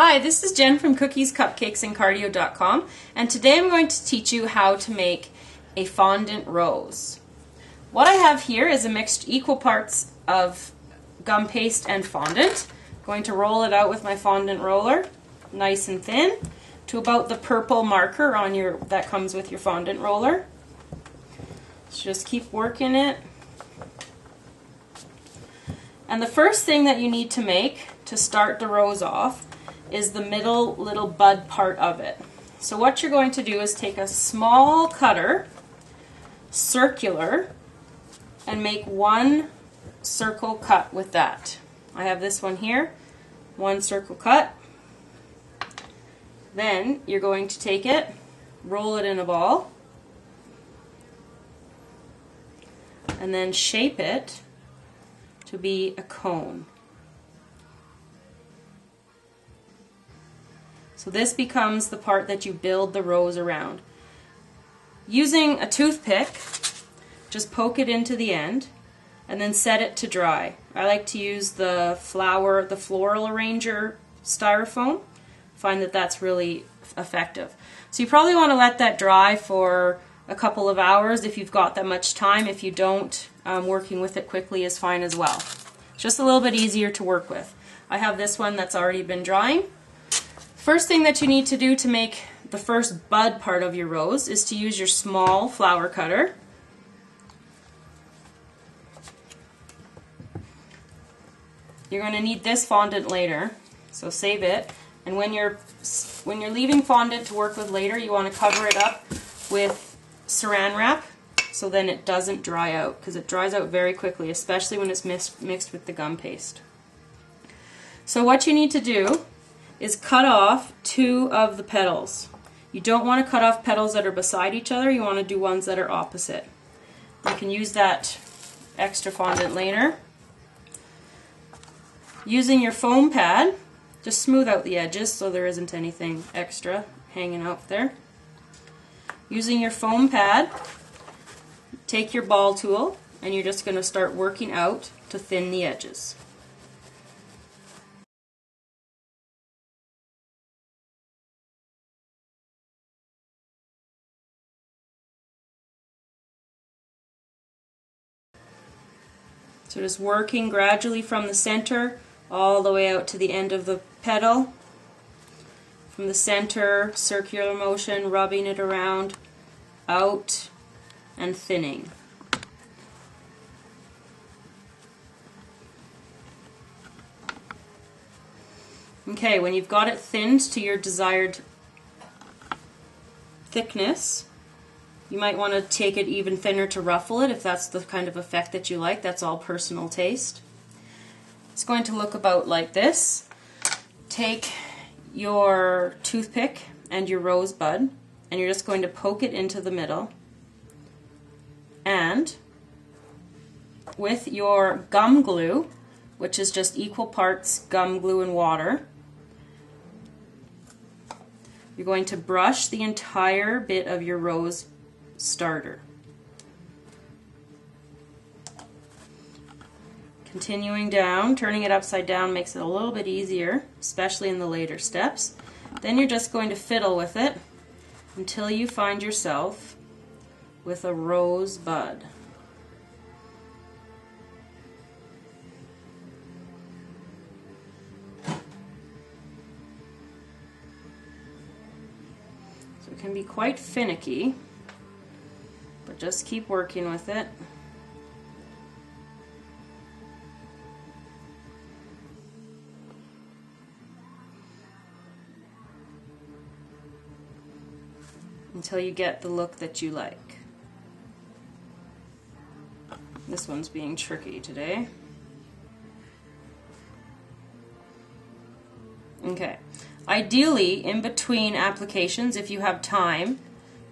Hi, this is Jen from Cookies, Cupcakes, and Cardio.com, and today I'm going to teach you how to make a fondant rose. What I have here is a mixed equal parts of gum paste and fondant. I'm going to roll it out with my fondant roller, nice and thin, to about the purple marker on that comes with your fondant roller. So just keep working it. And the first thing that you need to make to start the rose off is the middle little bud part of it. So what you're going to do is take a small cutter, circular, and make one circle cut with that. I have this one here, one circle cut. Then you're going to take it, roll it in a ball, and then shape it to be a cone. So this becomes the part that you build the rose around. Using a toothpick, just poke it into the end and then set it to dry. I like to use the floral arranger styrofoam. Find that that's really effective. So you probably want to let that dry for a couple of hours if you've got that much time. If you don't, working with it quickly is fine as well. It's just a little bit easier to work with. I have this one that's already been drying. First thing that you need to do to make the first bud part of your rose is to use your small flower cutter. You're going to need this fondant later, so save it. And when you're leaving fondant to work with later, you want to cover it up with saran wrap so then it doesn't dry out, because it dries out very quickly, especially when it's mixed with the gum paste. So what you need to do is cut off two of the petals. You don't want to cut off petals that are beside each other, you want to do ones that are opposite. You can use that extra fondant later. Using your foam pad, just smooth out the edges so there isn't anything extra hanging out there. Using your foam pad, take your ball tool and you're just going to start working out to thin the edges. So just working gradually from the center all the way out to the end of the petal. From the center, circular motion, rubbing it around, out, and thinning. Okay, when you've got it thinned to your desired thickness, you might want to take it even thinner to ruffle it if that's the kind of effect that you like. That's all personal taste. It's going to look about like this. Take your toothpick and your rosebud and you're just going to poke it into the middle, and with your gum glue, which is just equal parts gum glue and water, you're going to brush the entire bit of your rose starter. Continuing down, turning it upside down makes it a little bit easier, especially in the later steps. Then you're just going to fiddle with it until you find yourself with a rose bud. So it can be quite finicky, but just keep working with it. Until you get the look that you like. This one's being tricky today. Okay. Ideally, in between applications, if you have time,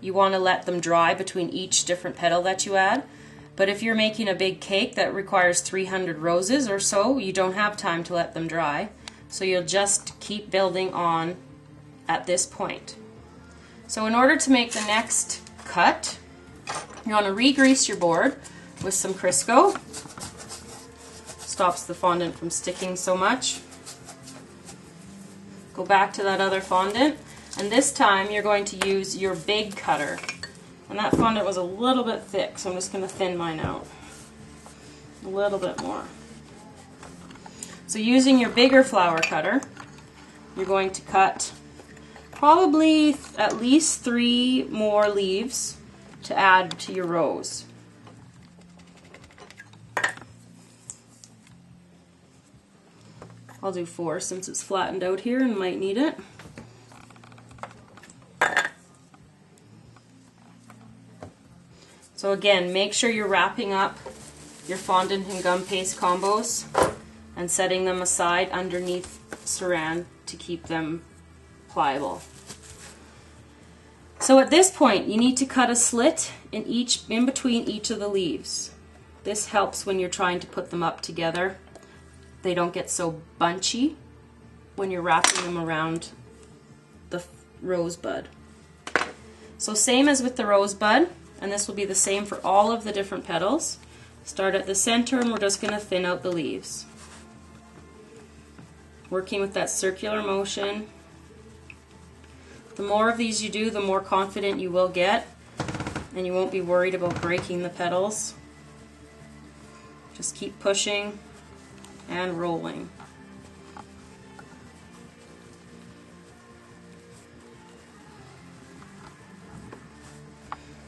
you want to let them dry between each different petal that you add. But if you're making a big cake that requires 300 roses or so, you don't have time to let them dry. So you'll just keep building on at this point. So in order to make the next cut, you want to re-grease your board with some Crisco. Stops the fondant from sticking so much. Go back to that other fondant, and this time you're going to use your big cutter. And that fondant was a little bit thick, so I'm just going to thin mine out a little bit more. So using your bigger flower cutter, you're going to cut probably at least 3 more leaves to add to your rose. I'll do 4 since it's flattened out here and might need it. So again, make sure you're wrapping up your fondant and gum paste combos and setting them aside underneath saran to keep them pliable. So at this point, you need to cut a slit in between each of the leaves. This helps when you're trying to put them up together. They don't get so bunchy when you're wrapping them around the rosebud. So same as with the rosebud, and this will be the same for all of the different petals. Start at the center and we're just going to thin out the leaves. Working with that circular motion. The more of these you do, the more confident you will get, and you won't be worried about breaking the petals. Just keep pushing and rolling.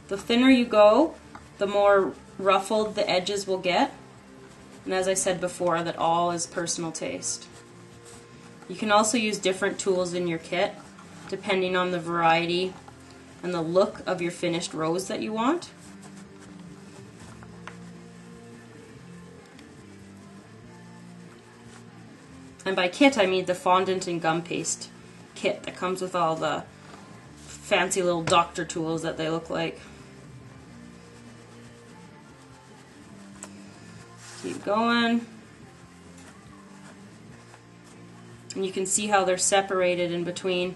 The thinner you go, the more ruffled the edges will get. And as I said before, that all is personal taste. You can also use different tools in your kit depending on the variety and the look of your finished rose that you want. And by kit, I mean the fondant and gum paste kit that comes with all the fancy little doctor tools that they look like. Keep going. And you can see how they're separated in between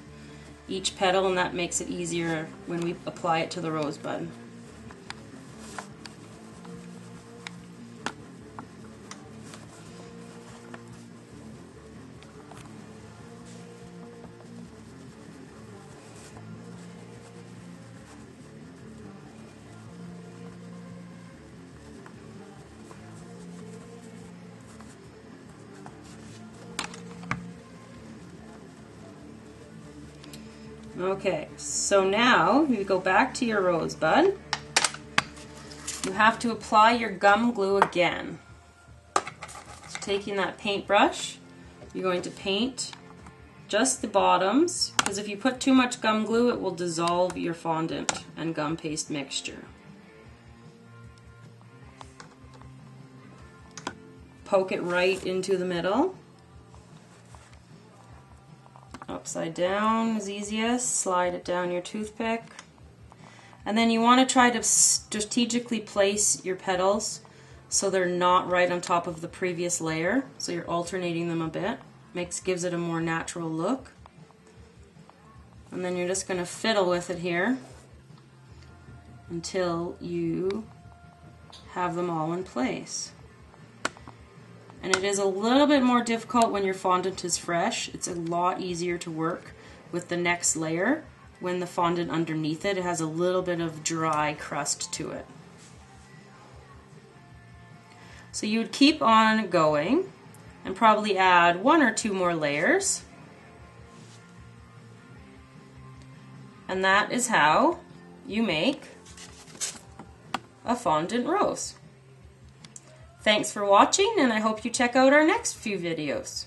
each petal, and that makes it easier when we apply it to the rosebud. Okay, so now you go back to your rosebud. You have to apply your gum glue again. So taking that paintbrush, you're going to paint just the bottoms, because if you put too much gum glue, it will dissolve your fondant and gum paste mixture. Poke it right into the middle. Upside down is easiest. Slide it down your toothpick. And then you want to try to strategically place your petals so they're not right on top of the previous layer. So you're alternating them a bit. Gives it a more natural look. And then you're just going to fiddle with it here until you have them all in place. And it is a little bit more difficult when your fondant is fresh. It's a lot easier to work with the next layer when the fondant underneath it has a little bit of dry crust to it. So you would keep on going and probably add 1 or 2 more layers. And that is how you make a fondant rose. Thanks for watching, and I hope you check out our next few videos.